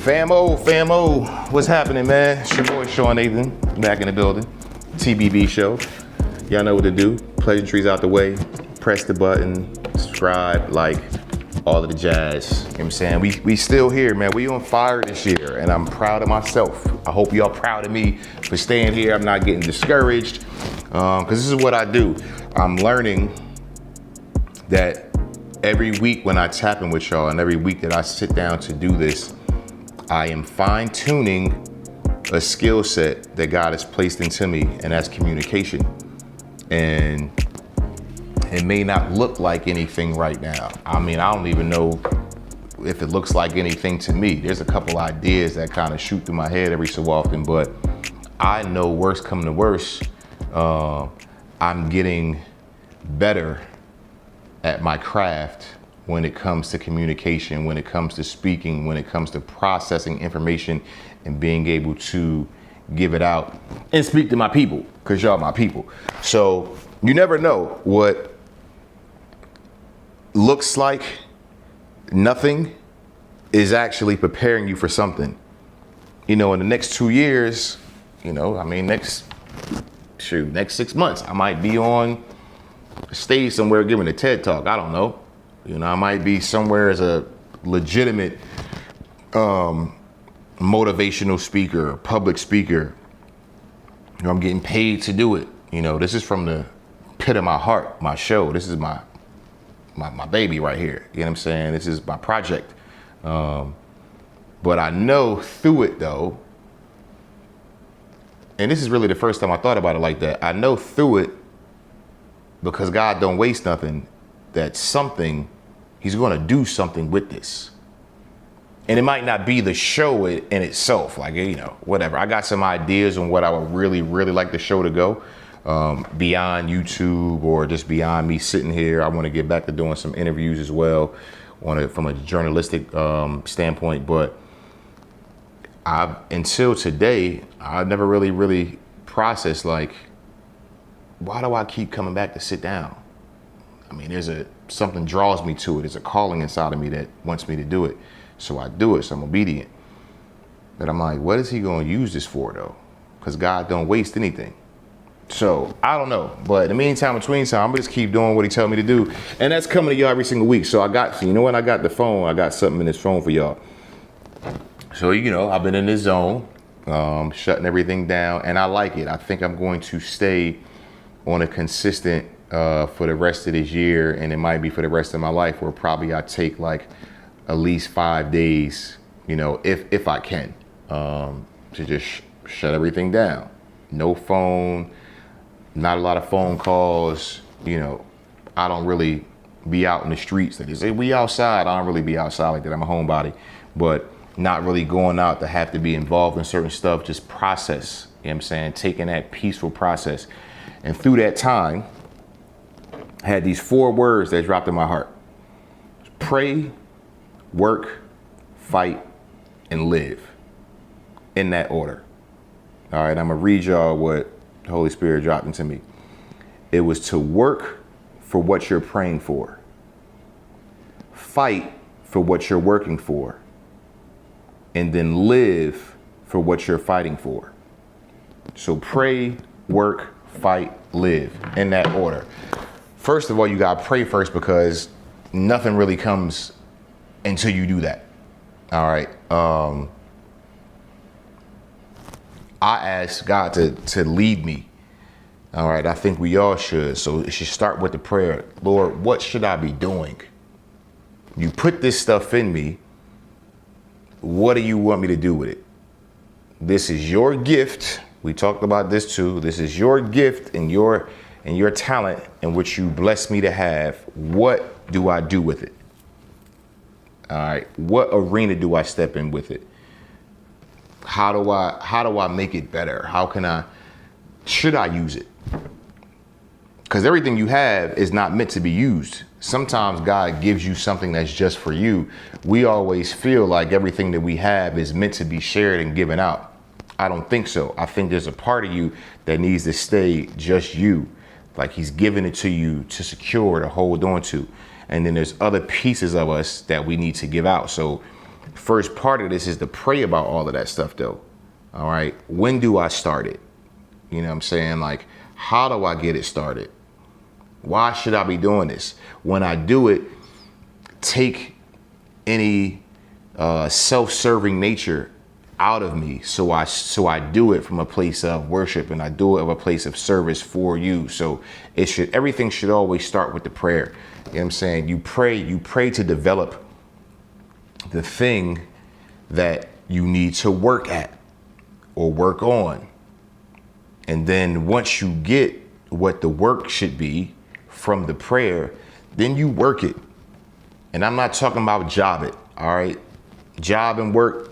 Famo, what's happening, man? It's your boy Sean Nathan, back in the building. TBB Show. Y'all know what to do. Pleasantries out the way. Press the button, subscribe, like, all of the jazz. You know what I'm saying? We still here, man. We on fire this year, and I'm proud of myself. I hope y'all proud of me for staying here. I'm not getting discouraged, because this is what I do. I'm learning that every week when I tap in with y'all, and every week that I sit down to do this, I am fine-tuning a skill set that God has placed into me, and that's communication. And it may not look like anything right now. I mean, I don't even know if it looks like anything to me. There's a couple ideas that kind of shoot through my head every so often, but I know worst come to worst, I'm getting better at my craft when it comes to communication, when it comes to speaking, when it comes to processing information and being able to give it out and speak to my people, because y'all my people. So you never know what looks like nothing is actually preparing you for something. You know, in the next 2 years, next 6 months, I might be on a stage somewhere giving a TED Talk. I don't know. I might be somewhere as a legitimate motivational speaker, public speaker. I'm getting paid to do it. This is from the pit of my heart, my show. This is my baby right here. You know what I'm saying? This is my project. But I know through it though, and this is really the first time I thought about it like that. I know through it, because God don't waste nothing, that he's going to do something with this. And it might not be the show in itself, whatever. I got some ideas on what I would really, really like the show to go, beyond YouTube or just beyond me sitting here. I want to get back to doing some interviews as well from a journalistic standpoint. But until today, I never really processed, why do I keep coming back to sit down? I mean, something draws me to it. There's a calling inside of me that wants me to do it. So I do it, so I'm obedient. But I'm like, what is he going to use this for though? Because God don't waste anything. So I don't know. But in the meantime, between time, I'm going to just keep doing what he tells me to do. And that's coming to y'all every single week. So I got the phone. I got something in this phone for y'all. So, I've been in this zone, shutting everything down, and I like it. I think I'm going to stay on a consistent for the rest of this year, and it might be for the rest of my life, where probably I take at least 5 days, if I can, to just shut everything down. No phone, not a lot of phone calls. I don't really be out in the streets. They say we outside. I don't really be outside like that. I'm a homebody, but not really going out to have to be involved in certain stuff. Just process. You know what I'm saying? Taking that peaceful process. And through that time, I had these 4 words that dropped in my heart: pray, work, fight, and live. In that order. All right, I'm gonna read y'all what the Holy Spirit dropped into me. It was to work for what you're praying for. Fight for what you're working for. And then live for what you're fighting for. So pray, work, fight, live, in that order. First of all, you gotta pray first, because nothing really comes until you do that. All right. I asked God to lead me. All right. I think we all should. So it should start with the prayer. Lord, what should I be doing? You put this stuff in me. What do you want me to do with it? This is your gift. We talked about this too. This is your gift and your talent in which you blessed me to have. What do I do with it? All right. What arena do I step in with it? How do I make it better? Should I use it? Because everything you have is not meant to be used. Sometimes God gives you something that's just for you. We always feel like everything that we have is meant to be shared and given out. I don't think so. I think there's a part of you that needs to stay just you. Like he's giving it to you to secure, to hold on to. And then there's other pieces of us that we need to give out. So first part of this is to pray about all of that stuff though. All right. When do I start it? You know what I'm saying? Like, how do I get it started? Why should I be doing this? When I do it, take any self-serving nature out of me. So I do it from a place of worship, and I do it of a place of service for you. So everything should always start with the prayer. You know what I'm saying? You pray to develop the thing that you need to work at or work on. And then once you get what the work should be from the prayer, then you work it. And I'm not talking about job it, all right? Job and work,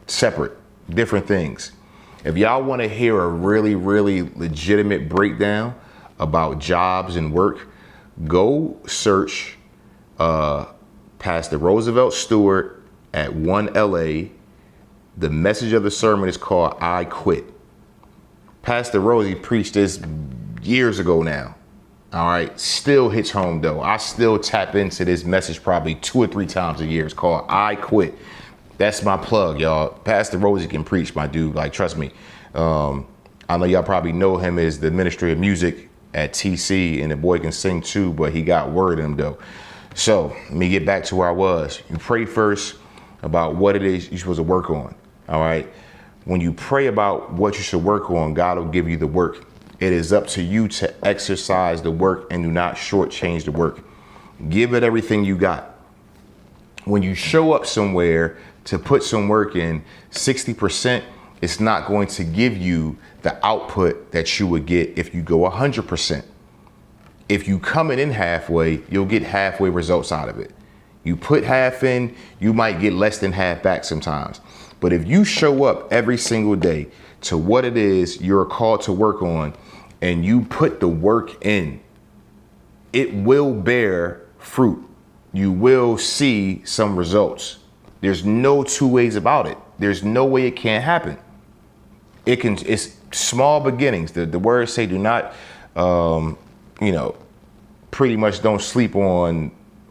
separate, different things. If y'all want to hear a really, really legitimate breakdown about jobs and work, go search Pastor Roosevelt Stewart at 1LA. The message of the sermon is called I Quit. Pastor Rosie preached this years ago now. All right. Still hits home though. I still tap into this message probably 2 or 3 times a year. It's called I Quit. That's my plug, y'all. Pastor Rosie can preach, my dude. Like, trust me. I know y'all probably know him as the ministry of music at TC, and the boy can sing too, but he got word in him though. So let me get back to where I was. You pray first about what it is you're supposed to work on. All right. When you pray about what you should work on, God will give you the work. It is up to you to exercise the work and do not shortchange the work. Give it everything you got. When you show up somewhere to put some work in, 60%, it's not going to give you the output that you would get if you go 100%. If you come in halfway, you'll get halfway results out of it. You put half in, you might get less than half back sometimes. But if you show up every single day to what it is you're called to work on, and you put the work in, it will bear fruit. You will see some results. There's no 2 ways about it. There's no way it can't happen. It's small beginnings. The words say do not, pretty much don't sleep on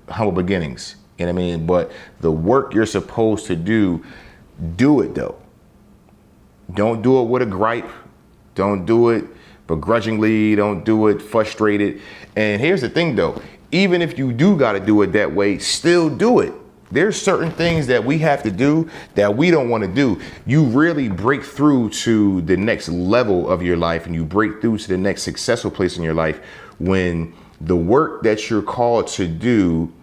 humble beginnings. You know what I mean? But the work you're supposed to do it though. Don't do it with a gripe. Don't do it begrudgingly. Don't do it frustrated. And here's the thing though, even if you do got to do it that way, still do it. There's certain things that we have to do that we don't want to do. You really break through to the next level of your life, and you break through to the next successful place in your life when the work that you're called to do,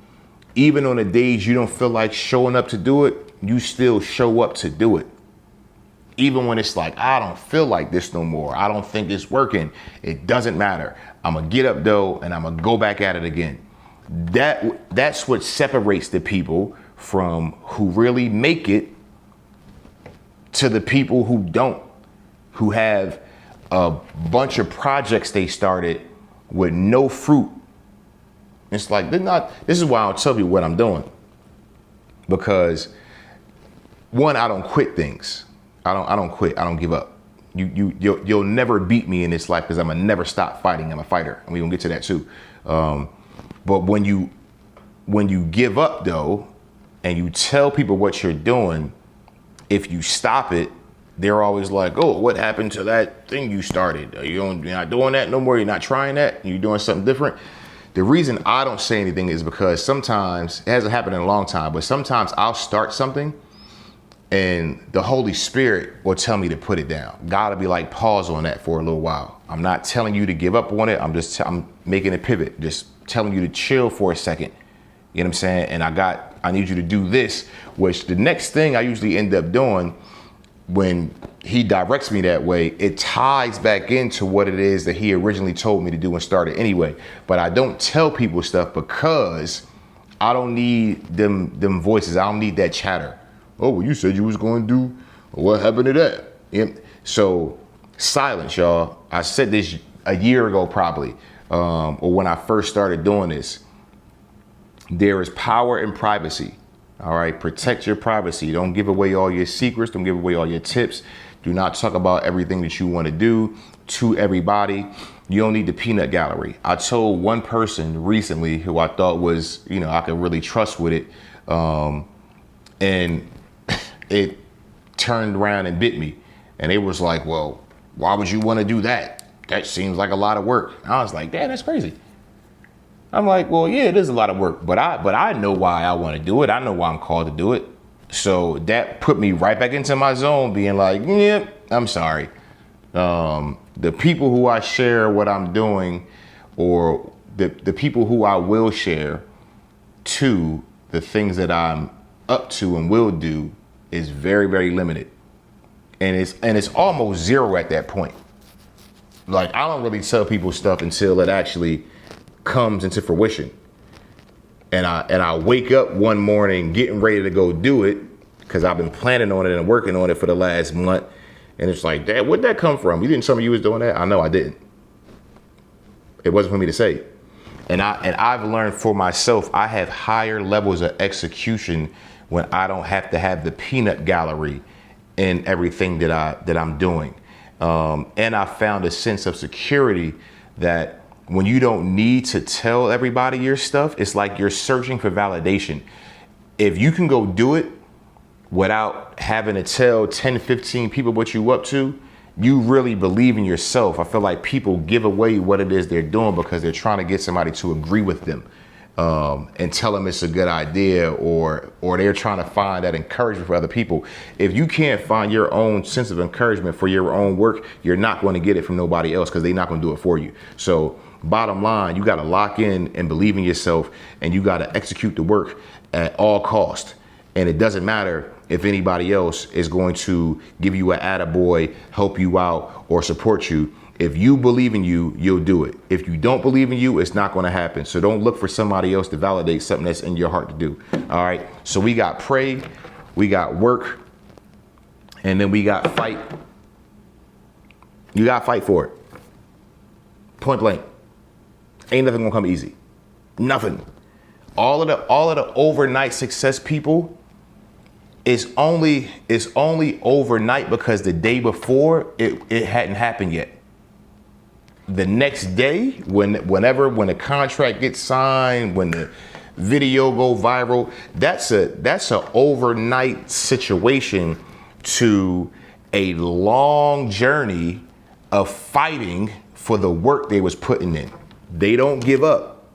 even on the days you don't feel like showing up to do it, you still show up to do it. Even when it's like, I don't feel like this no more. I don't think it's working. It doesn't matter. I'm going to get up though, and I'm going to go back at it again. That's what separates the people from who really make it to the people who don't, who have a bunch of projects they started with no fruit. It's like, this is why I don't tell you what I'm doing. Because one, I don't quit things. I don't quit. I don't give up. You'll never beat me in this life because I'm gonna never stop fighting. I'm a fighter, and we're gonna get to that too. But when you give up though, and you tell people what you're doing, if you stop it, they're always like, "Oh, what happened to that thing you started? You're not doing that no more. You're not trying that. You're doing something different." The reason I don't say anything is because sometimes, it hasn't happened in a long time, but sometimes I'll start something and the Holy Spirit will tell me to put it down. God will be like, pause on that for a little while. I'm not telling you to give up on it. I'm making a pivot, just telling you to chill for a second. You know what I'm saying? And I need you to do this, which the next thing I usually end up doing when he directs me that way, it ties back into what it is that he originally told me to do and started anyway. But I don't tell people stuff because I don't need them voices. I don't need that chatter. Oh, well, you said you was going to do, what happened to that? Yep. So silence, y'all. I said this a year ago probably, or when I first started doing this. There is power in privacy. All right, protect your privacy. Don't give away all your secrets. Don't give away all your tips. Do not talk about everything that you want to do to everybody. You don't need the peanut gallery. I told one person recently who I thought was, I could really trust with it. And it turned around and bit me. And it was like, well, why would you want to do that? That seems like a lot of work. I was like, damn, that's crazy. I'm like, well, yeah, it is a lot of work, but I know why I want to do it. I know why I'm called to do it. So that put me right back into my zone, being like, yeah, I'm sorry. The people who I share what I'm doing, or the people who I will share to, the things that I'm up to and will do, is very, very limited. And it's almost zero at that point. Like, I don't really tell people stuff until it actually comes into fruition. And I wake up one morning getting ready to go do it, because I've been planning on it and working on it for the last month. And it's like, Dad, where'd that come from? You didn't tell me you was doing that? I know I didn't. It wasn't for me to say. And I've learned for myself, I have higher levels of execution when I don't have to have the peanut gallery in everything that I'm doing. And I found a sense of security that when you don't need to tell everybody your stuff, it's like you're searching for validation. If you can go do it without having to tell 10, 15 people what you up to, you really believe in yourself. I feel like people give away what it is they're doing because they're trying to get somebody to agree with them, and tell them it's a good idea, or they're trying to find that encouragement for other people. If you can't find your own sense of encouragement for your own work, you're not going to get it from nobody else, because they're not going to do it for you. So bottom line, you got to lock in and believe in yourself, and you got to execute the work at all cost. And it doesn't matter if anybody else is going to give you an attaboy, help you out, or support you. If you believe in you, you'll do it. If you don't believe in you, it's not going to happen. So don't look for somebody else to validate something that's in your heart to do. All right. So we got pray, we got work, and then we got fight. You got to fight for it. Point blank. Ain't nothing gonna come easy. Nothing. All of the overnight success people, it's only overnight because the day before it hadn't happened yet. The next day, when the contract gets signed, when the video go viral, that's a overnight situation to a long journey of fighting for the work they was putting in. They don't give up.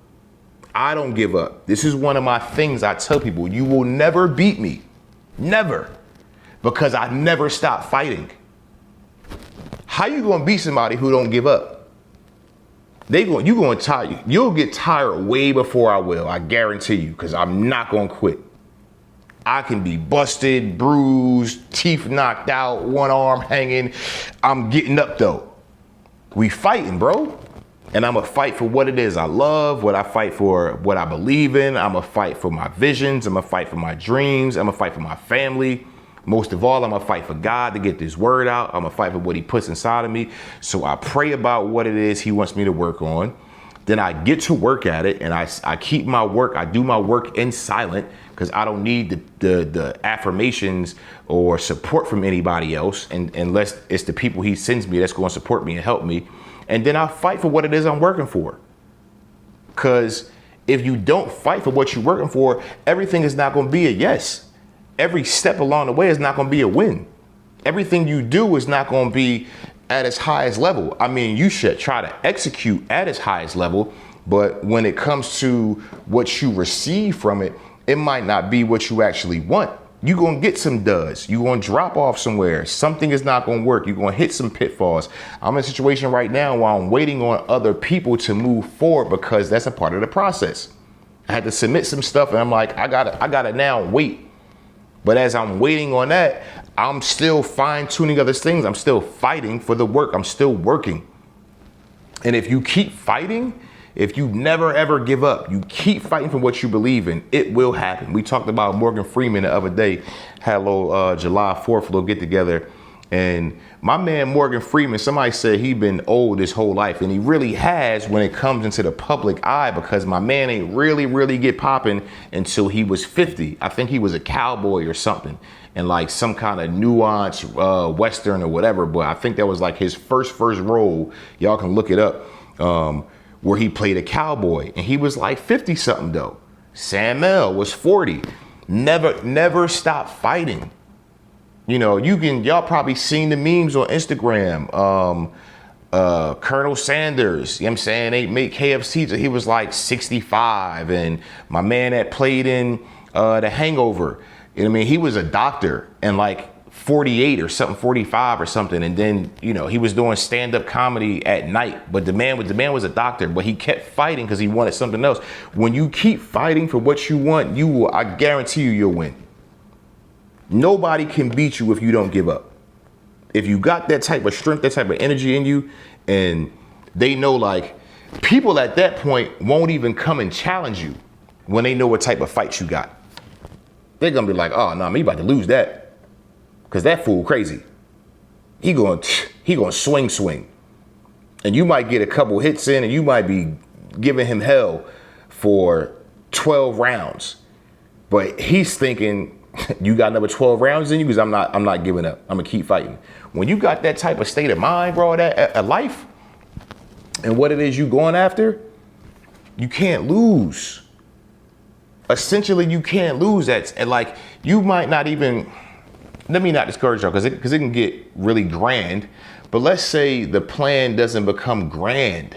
I don't give up. This is one of my things I tell people. You will never beat me. Never. Because I never stop fighting. How you gonna beat somebody who don't give up? You'll get tired way before I will. I guarantee you, because I'm not gonna quit. I can be busted, bruised, teeth knocked out, one arm hanging. I'm getting up though. We fighting, bro. And I'm going to fight for what it is I love, what I fight for, what I believe in. I'm going to fight for my visions. I'm going to fight for my dreams. I'm going to fight for my family. Most of all, I'm going to fight for God to get this word out. I'm going to fight for what he puts inside of me. So I pray about what it is he wants me to work on. Then I get to work at it, and I keep my work. I do my work in silent, because I don't need the affirmations or support from anybody else, and unless it's the people he sends me that's going to support me and help me. And then I fight for what it is I'm working for. Because if you don't fight for what you're working for, everything is not going to be a yes. Every step along the way is not going to be a win. Everything you do is not going to be at its highest level. I mean, you should try to execute at its highest level, but when it comes to what you receive from it, it might not be what you actually want. You're going to get some duds. You're going to drop off somewhere. Something is not going to work. You're going to hit some pitfalls. I'm in a situation right now where I'm waiting on other people to move forward, because that's a part of the process. I had to submit some stuff, and I'm like, I gotta now wait. But as I'm waiting on that, I'm still fine tuning other things. I'm still fighting for the work. I'm still working. And if you keep fighting, if you never ever give up, you keep fighting for what you believe in, it will happen. We talked about Morgan Freeman the other day, had a little July 4th little get together. And my man Morgan Freeman, somebody said he'd been old his whole life, and he really has when it comes into the public eye, because my man ain't really get popping until he was 50. I think he was a cowboy or something, and like some kind of nuanced Western or whatever. But I think that was like his first role. Y'all can look it up. Where he played a cowboy, and he was like 50 something though. Sam L was 40. Never stop fighting. You know, y'all probably seen the memes on Instagram. Colonel Sanders, you know what I'm saying? They make KFC till he was like 65. And my man that played in The Hangover, you know what I mean? He was a doctor and like 48 or something, 45 or something. And then, you know, he was doing stand-up comedy at night. But the man was a doctor, but he kept fighting because he wanted something else. When you keep fighting for what you want, I guarantee you'll win. Nobody can beat you if you don't give up. If you got that type of strength, that type of energy in you, and they know, like, people at that point won't even come and challenge you when they know what type of fight you got. They're gonna be like, oh no, me about to lose that. Cause that fool crazy. He gonna swing. And you might get a couple hits in and you might be giving him hell for 12 rounds. But he's thinking, you got another 12 rounds in you because I'm not giving up. I'm gonna keep fighting. When you got that type of state of mind, bro, that a life and what it is you going after, you can't lose. Essentially, you can't lose that. And like, you might not even, let me not discourage y'all because it can get really grand. But let's say the plan doesn't become grand,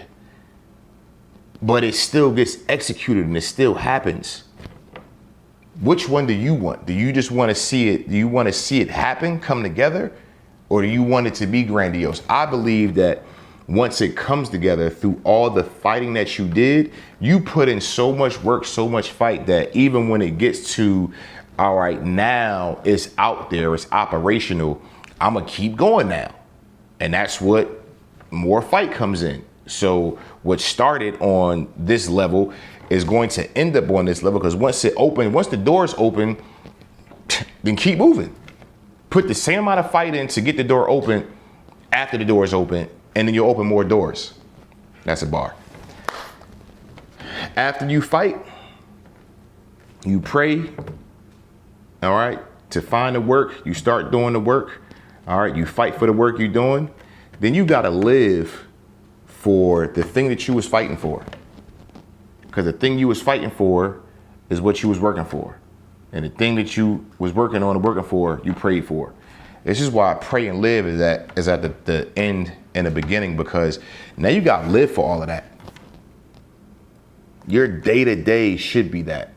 but it still gets executed and it still happens. Which one do you want? Do you just want to see it? Do you want to see it happen, come together? Or do you want it to be grandiose? I believe that once it comes together through all the fighting that you did, you put in so much work, so much fight that even when it gets to, all right, now it's out there, it's operational, I'm going to keep going now. And that's what more fight comes in. So what started on this level is going to end up on this level because once the doors open, then keep moving. Put the same amount of fight in to get the door open after the door is open, and then you'll open more doors. That's a bar. After you fight, you pray, all right, to find the work. You start doing the work, all right, you fight for the work you're doing. Then you got to live for the thing that you was fighting for. Because the thing you was fighting for is what you was working for. And the thing that you was working on and working for, you prayed for. This is why pray and live is at the end and the beginning, because now you got to live for all of that. Your day-to-day should be that.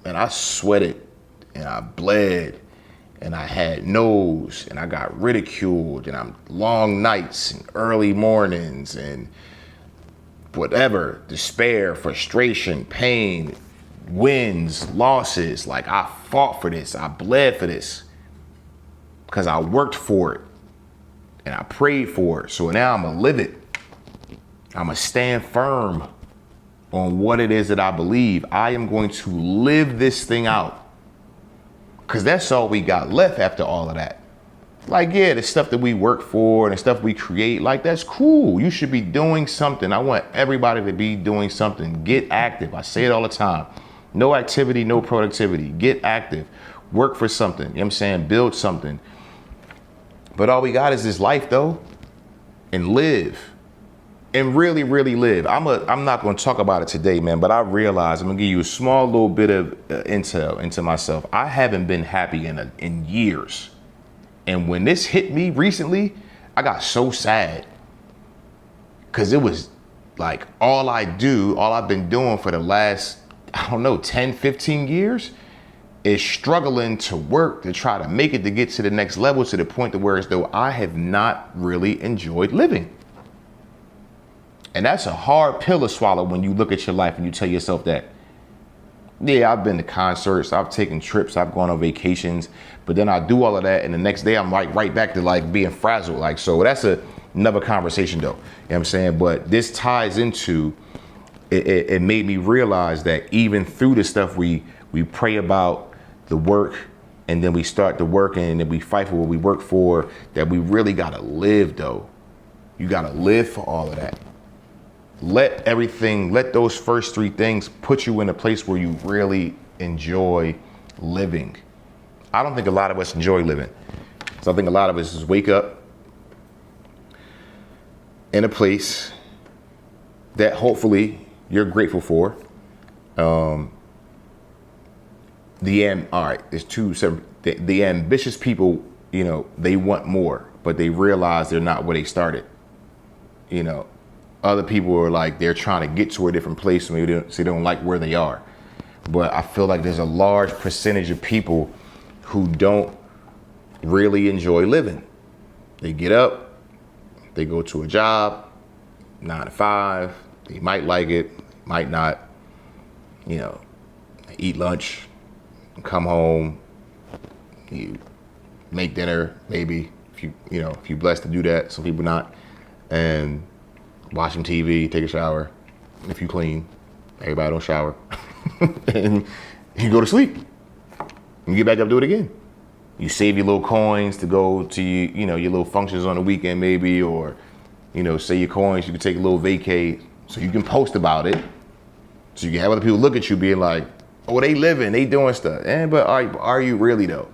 And I sweated and I bled and I had no's and I got ridiculed and I'm long nights and early mornings and whatever, despair, frustration, pain, wins, losses. Like, I fought for this. I bled for this because I worked for it and I prayed for it. So now I'm going to live it. I'm going to stand firm on what it is that I believe. I am going to live this thing out because that's all we got left after all of that. Like, yeah, the stuff that we work for and the stuff we create, like, that's cool. You should be doing something. I want everybody to be doing something. Get active. I say it all the time. No activity, no productivity. Get active. Work for something. You know what I'm saying? Build something. But all we got is this life, though. And live. And really, really live. I'm not going to talk about it today, man, but I realize I'm going to give you a small little bit of intel into myself. I haven't been happy in years. And when this hit me recently, I got so sad because it was like all I've been doing for the last, 10, 15 years is struggling to work to try to make it to get to the next level, to the point to where as though I have not really enjoyed living. And that's a hard pill to swallow when you look at your life and you tell yourself that, yeah, I've been to concerts, I've taken trips, I've gone on vacations, but then I do all of that and the next day I'm like right back to like being frazzled. Like, so that's another conversation though. You know what I'm saying? But this ties into, it made me realize that even through the stuff we pray about, the work, and then we start the work and then we fight for what we work for, that we really gotta live though. You gotta live for all of that. Let those first three things put you in a place where you really enjoy living. I don't think a lot of us enjoy living. So I think a lot of us just wake up in a place that hopefully you're grateful for. The ambitious people, you know what they want more, but they realize they're not where they started. Other people are like, they're trying to get to a different place, so maybe they don't like where they are. But I feel like there's a large percentage of people who don't really enjoy living. They get up, they go to a job, 9 to 5, they might like it, might not, eat lunch, come home, you make dinner, maybe, if you're blessed to do that, some people not, and watch some TV, take a shower, if you clean, everybody don't shower, and you go to sleep, you get back up, do it again. You save your little coins to go to your little functions on the weekend maybe, or save your coins, you can take a little vacay so you can post about it, so you can have other people look at you being like, oh, they living, they doing stuff. But are you really though?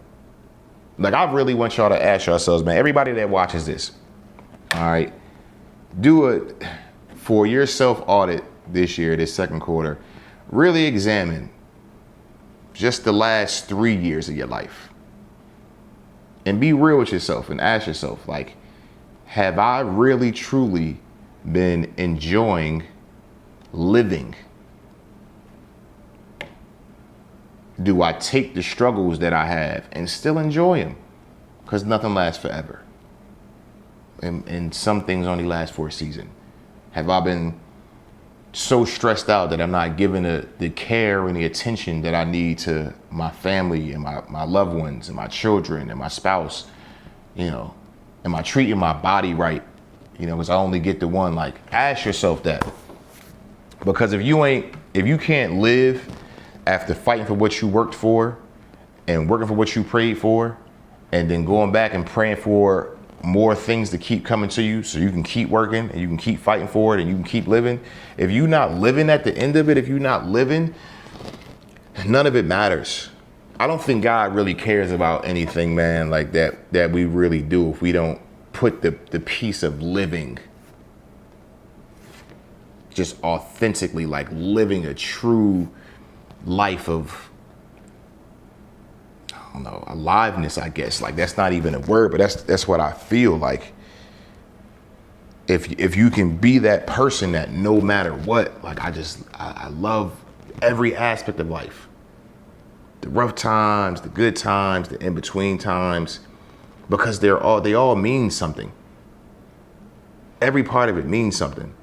Like, I really want y'all to ask yourselves, man, everybody that watches this, all right, do it for your self-audit this year, this second quarter. Really examine just the last 3 years of your life. And be real with yourself and ask yourself, like, have I really truly been enjoying living? Do I take the struggles that I have and still enjoy them? Because nothing lasts forever. And some things only last for a season. Have I been so stressed out that I'm not giving the care and the attention that I need to my family and my loved ones and my children and my spouse? Am I treating my body right? Because I only get the one. Like, ask yourself that. Because if you can't live after fighting for what you worked for and working for what you prayed for, and then going back and praying for more things to keep coming to you so you can keep working and you can keep fighting for it and you can keep living. If you're not living at the end of it, if you're not living, none of it matters. I don't think God really cares about anything, man, like that we really do if we don't put the piece of living, just authentically, like living a true life of, I don't know, aliveness, I guess. Like, that's not even a word, but that's what I feel like. If you can be that person that no matter what, like, I love every aspect of life. The rough times, the good times, the in-between times, because they all mean something. Every part of it means something.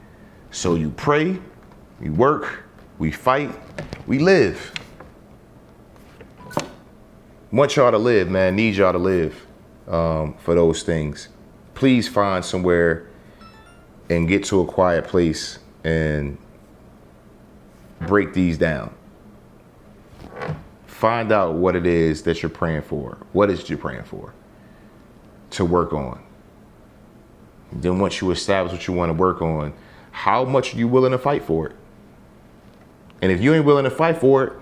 So you pray, we work, we fight, we live. Want y'all to live, man. Need y'all to live for those things. Please find somewhere and get to a quiet place and break these down. Find out what it is that you're praying for. What is it you're praying for to work on? Then once you establish what you want to work on, how much are you willing to fight for it? And if you ain't willing to fight for it,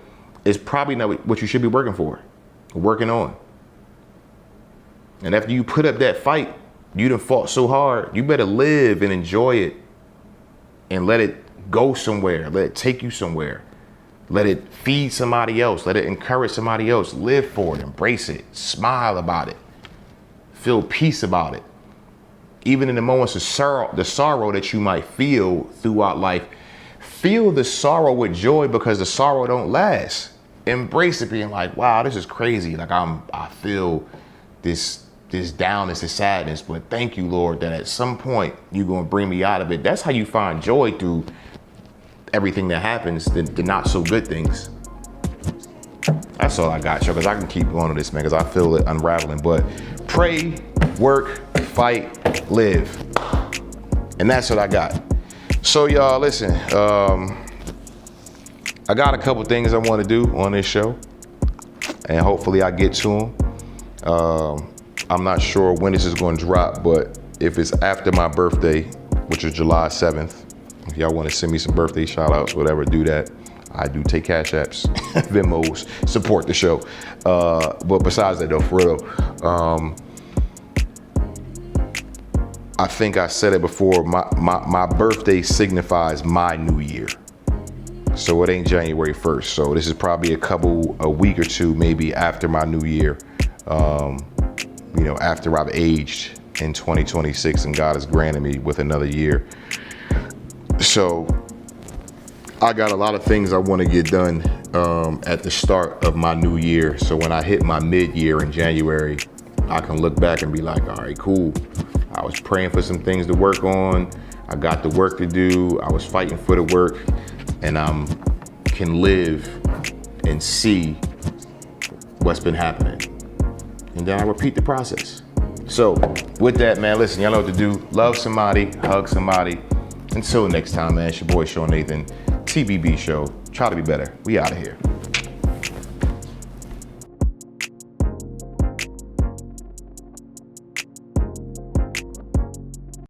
it's probably not what you should be working for, working on. And after you put up that fight, you done fought so hard, you better live and enjoy it and let it go somewhere. Let it take you somewhere. Let it feed somebody else. Let it encourage somebody else. Live for it. Embrace it. Smile about it. Feel peace about it. Even in the moments of sorrow, the sorrow that you might feel throughout life, feel the sorrow with joy, because the sorrow don't last. Embrace it, being like, wow, this is crazy. Like, I feel this downness, this sadness, but thank you, Lord, that at some point you're going to bring me out of it. That's how you find joy through everything that happens, the not so good things. That's all I got, y'all, because I can keep going on this, man, because I feel it unraveling. But pray, work, fight, live. And that's what I got. So, y'all, listen, I got a couple things I want to do on this show, and hopefully I get to them. I'm not sure when this is going to drop, but if it's after my birthday, which is July 7th, if y'all want to send me some birthday shout outs, whatever, do that. I do take Cash Apps, Venmos, support the show. But besides that, though, for real, I think I said it before, my birthday signifies my new year. So it ain't January 1st. So this is probably a week or two maybe after my new year. you know, after I've aged in 2026 and God has granted me with another year. So I got a lot of things I want to get done at the start of my new year. So when I hit my mid-year in January, I can look back and be like, all right, cool. I was praying for some things to work on. I got the work to do. I was fighting for the work, and I can live and see what's been happening. And then I repeat the process. So with that, man, listen, y'all know what to do. Love somebody, hug somebody. Until next time, man, it's your boy, Sean Nathan, TBB Show. Try to be better. We out of here.